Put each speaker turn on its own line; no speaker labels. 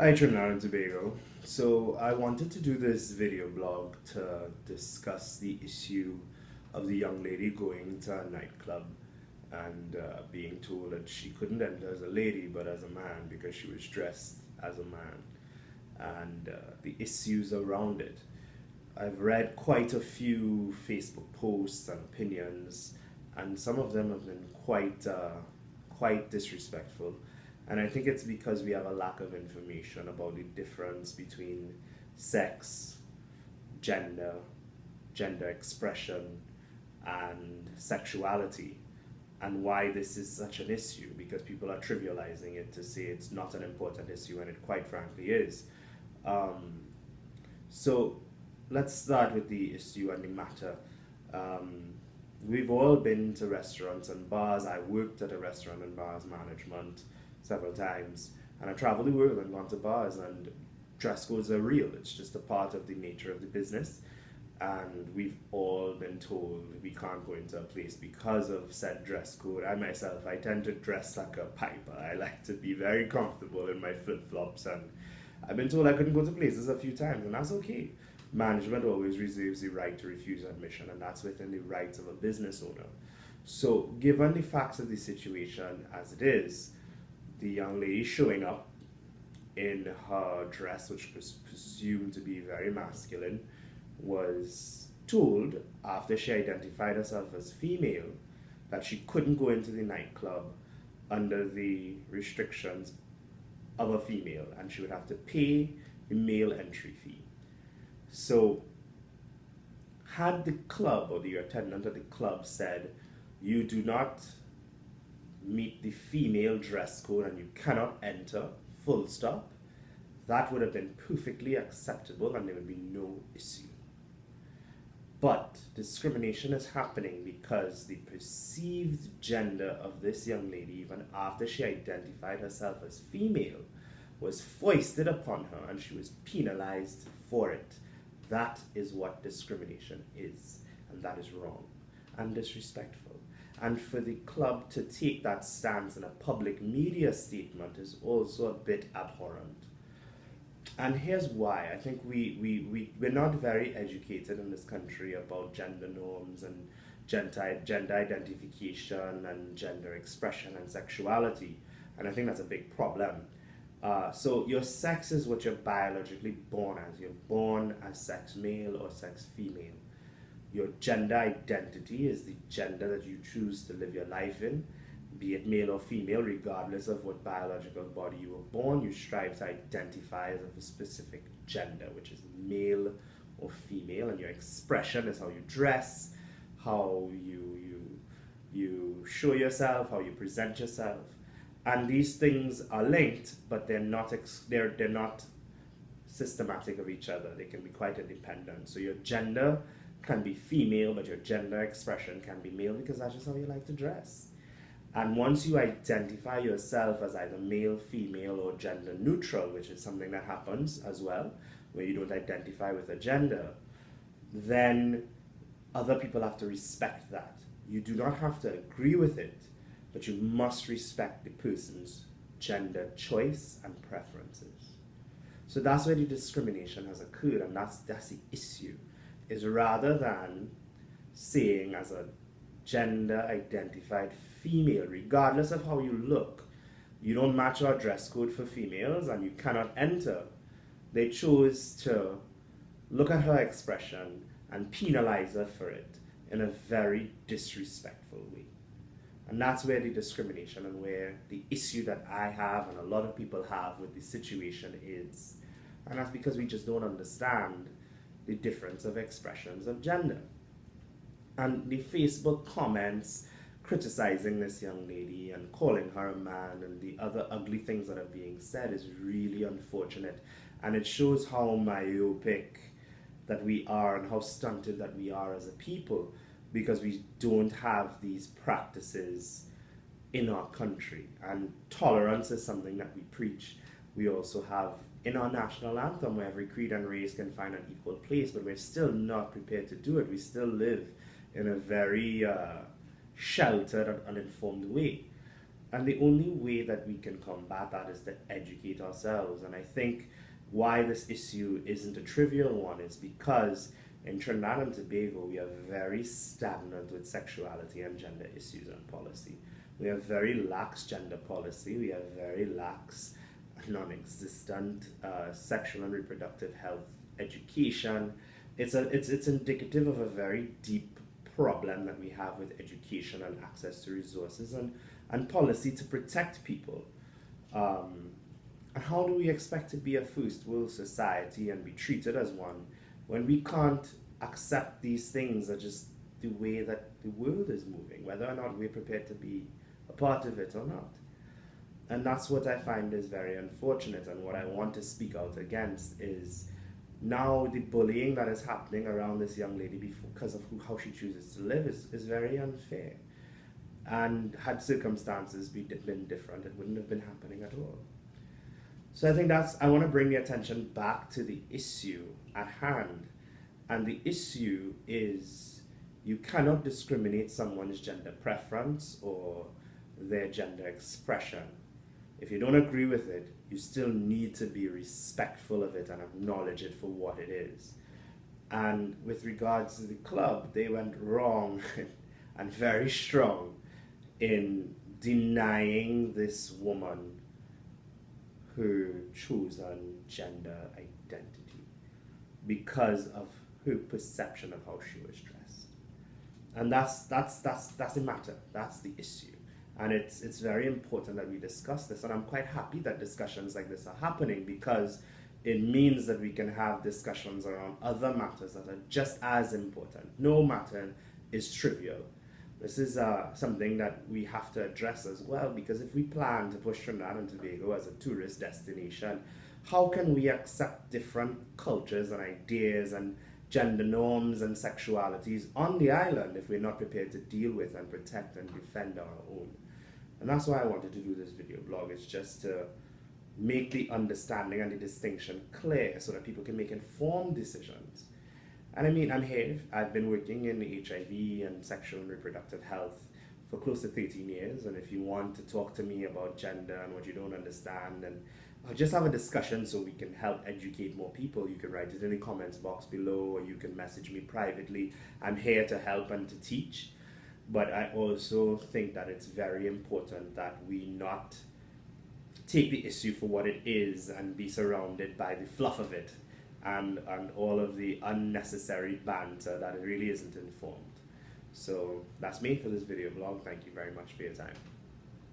Hi, Trinidad and Tobago. So I wanted to do this video blog to discuss the issue of the young lady going to a nightclub and being told that she couldn't enter as a lady but as a man because she was dressed as a man, and the issues around it. I've read quite a few Facebook posts and opinions, and some of them have been quite disrespectful. And I think it's because we have a lack of information about the difference between sex, gender, gender expression, and sexuality, and why this is such an issue, because people are trivializing it to say it's not an important issue, and it quite frankly is. Um, so let's start with the issue and the matter. Um, we've all been to restaurants and bars. I worked at a restaurant and bars management several times, and I traveled the world and gone to bars, and dress codes are real. It's just a part of the nature of the business. And we've all been told we can't go into a place because of said dress code. I myself, I tend to dress like a piper. I like to be very comfortable in my flip flops, and I've been told I couldn't go to places a few times, and that's okay. Management always reserves the right to refuse admission, and that's within the rights of a business owner. So, given the facts of the situation as it is, the young lady showing up in her dress, which was presumed to be very masculine, was told after she identified herself as female that she couldn't go into the nightclub under the restrictions of a female, and she would have to pay the male entry fee. So, had the club or the attendant at the club said, you do not meet the female dress code and you cannot enter, full stop, that would have been perfectly acceptable and there would be no issue. But discrimination is happening because the perceived gender of this young lady, even after she identified herself as female, was foisted upon her and she was penalized for it. That is what discrimination is, and that is wrong and disrespectful. And for the club to take that stance in a public media statement is also a bit abhorrent. And here's why. I think we're not very educated in this country about gender norms and gender identification and gender expression and sexuality. And I think that's a big problem. So your sex is what you're biologically born as. You're born as sex male or sex female. Your gender identity is the gender that you choose to live your life in, be it male or female, regardless of what biological body you were born. You strive to identify as of a specific gender, which is male or female, and your expression is how you dress, how you show yourself, how you present yourself. And these things are linked, but they're not systematic of each other. They can be quite independent. So your gender can be female, but your gender expression can be male because that's just how you like to dress. And once you identify yourself as either male, female, or gender neutral, which is something that happens as well, where you don't identify with a gender, then other people have to respect that. You do not have to agree with it, but you must respect the person's gender choice and preferences. So that's where the discrimination has occurred, and that's the issue. Is rather than saying as a gender identified female, regardless of how you look, you don't match our dress code for females and you cannot enter, they chose to look at her expression and penalize her for it in a very disrespectful way. And that's where the discrimination and where the issue that I have and a lot of people have with the situation is. And that's because we just don't understand the difference of expressions of gender. And the Facebook comments criticizing this young lady and calling her a man and the other ugly things that are being said is really unfortunate. And it shows how myopic that we are and how stunted that we are as a people, because we don't have these practices in our country. And tolerance is something that we preach. We also have in our national anthem where every creed and race can find an equal place, but we're still not prepared to do it. We still live in a very sheltered and uninformed way. And the only way that we can combat that is to educate ourselves. And I think why this issue isn't a trivial one is because in Trinidad and Tobago, we are very stagnant with sexuality and gender issues and policy. We have very lax gender policy. We have very lax, non-existent sexual and reproductive health education. It's indicative of a very deep problem that we have with education and access to resources and policy to protect people. And how do we expect to be a first world society and be treated as one when we can't accept these things are just the way that the world is moving, whether or not we're prepared to be a part of it or not? And that's what I find is very unfortunate, and what I want to speak out against is now the bullying that is happening around this young lady because of how she chooses to live is very unfair. And had circumstances been different, it wouldn't have been happening at all. So I think I want to bring the attention back to the issue at hand. And the issue is you cannot discriminate someone's gender preference or their gender expression. If you don't agree with it, you still need to be respectful of it and acknowledge it for what it is. And with regards to the club, they went wrong and very strong in denying this woman her chosen gender identity because of her perception of how she was dressed. And that's the matter. That's the issue. And it's very important that we discuss this. And I'm quite happy that discussions like this are happening because it means that we can have discussions around other matters that are just as important. No matter is trivial. This is something that we have to address as well, because if we plan to push Trinidad and Tobago as a tourist destination, how can we accept different cultures and ideas and gender norms and sexualities on the island if we're not prepared to deal with and protect and defend our own? And that's why I wanted to do this video blog. It's just to make the understanding and the distinction clear so that people can make informed decisions. And I mean, I'm here. I've been working in HIV and sexual and reproductive health for close to 13 years. And if you want to talk to me about gender and what you don't understand, and I'll just have a discussion so we can help educate more people, you can write it in the comments box below, or you can message me privately. I'm here to help and to teach. But I also think that it's very important that we not take the issue for what it is and be surrounded by the fluff of it and all of the unnecessary banter that it really isn't informed. So that's me for this video blog. Thank you very much for your time.